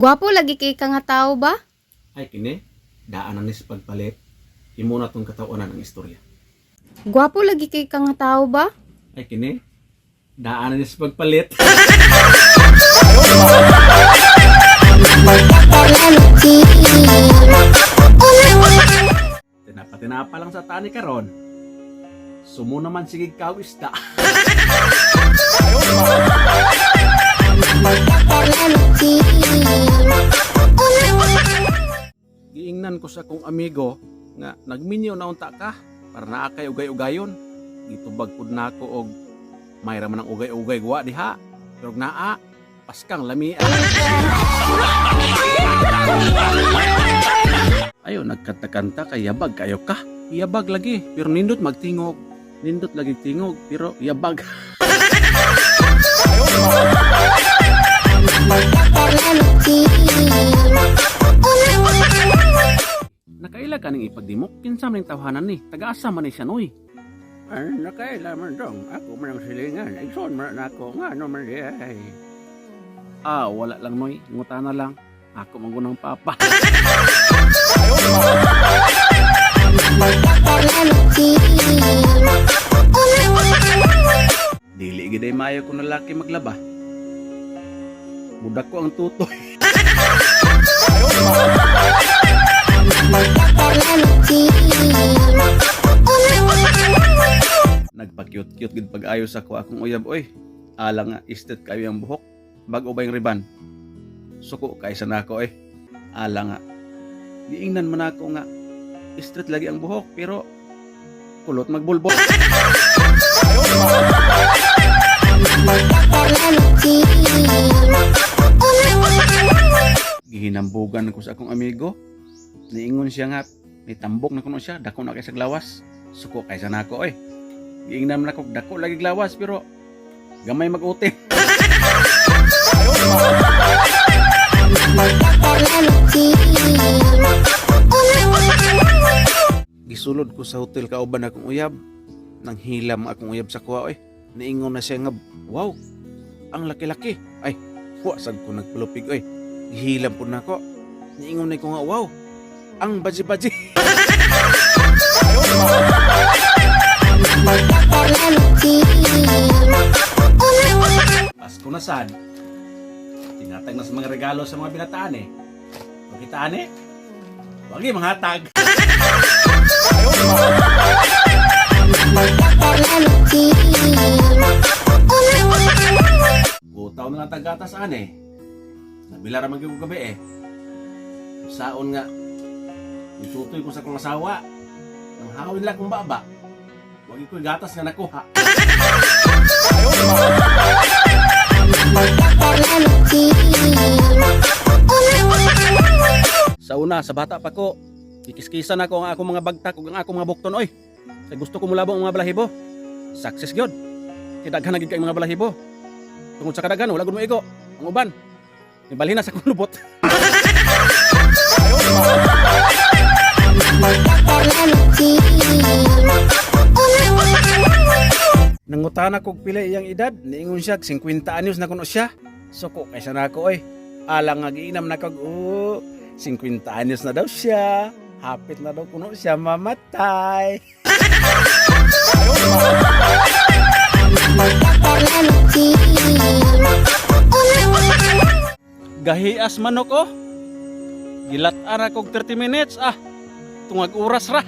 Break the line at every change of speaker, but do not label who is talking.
Gwapo lagi kay ka nga tao ba?
Ay kini, daanan ni sa pagpalit. Imo na tong kataunan ang istorya.
Gwapo lagi kay ka nga tao ba?
Ay kini, daanan ni sa pagpalit. Tinapa lang sa tani karon. Sumo naman sige kaw isda. Giingnan ko sa kong amigo nga nagminyo na unta ka para naa kay ugay-ugayon. Gitubag pud nako og mayra man ang ugay-ugay guwa diha. Pero naa paskang lamian. Ayo nagkanta-kanta kay yabag kayo ka. Yabag lagi pero nindot magtingog. Nindot lagi tingog pero yabag. Nakaila ka ning ipagdimok kinsa man ning tawhanan ni taga-asa man ni siya noy.
Nakaila man dong, ako man ang silingan, igsoon man ako, nga ano man di ay.
Wala lang noy, ngutana lang. Ako man gunang papa. Dili giday maayo ko na laki maglaba. Budak ko ang tutoy. Nagpa-cute-cute gid pag-ayos ako akong uyab oy. Ala nga istet kayo ang buhok. Bag-o ba yung riban? Suko kaysa nako eh. Ala nga. Giingnan man ako nga straight lagi ang buhok pero kulot magbulbol. Gihinambugan ko sa akong amigo. Niingon siya nga may tambok na kuno siya, dako na kay sa glawas. Suko kaysa nako eh. Giingnan man ako dako lagi glawas pero gamay mag-uti. Gisulod ko sa hotel kauban akong uyab. Nang hilam akong uyab sa kuha oy. Niingon na siya nga, wow, ang laki-laki. Ay, wasag ko nagpulupig oy. Gihilam po na ako. Niingon na ko nga, wow, ang baji-baji. Pasko na sad. Tinatag na sa mga regalo sa mga binataan eh. Pagitaan eh. Wag yung mga hatag. Butaw na nga tagatas ane. Nabila ramang yung gabi eh. Saon nga. Itutoy ko sa kong asawa. Nang hawin lang kong baba. Wag ko gatas nga nakuha. Sa una, sa bata pa ko, kikiskisan ako ang akong mga bagtak ug ang akong mga bukton oy. Kay gusto ko mulabong ang mga balahibo. Success gyud. Kidaghan na gid kay mga balahibo. Tungod sa kadaghan wala gud mo igo. Ang uban, nibalhin na sa kong lubot. Nangutana kog pila iyang edad, niingon siya 50 anyos na kuno siya. Suko kaysa nako oy. Alang nga giinam na kog 50 anyos na daw siya. Hapit na daw kuno siya mamatay. Gahias manok oh. Gilat ara kog 30 minutes tungag oras ra.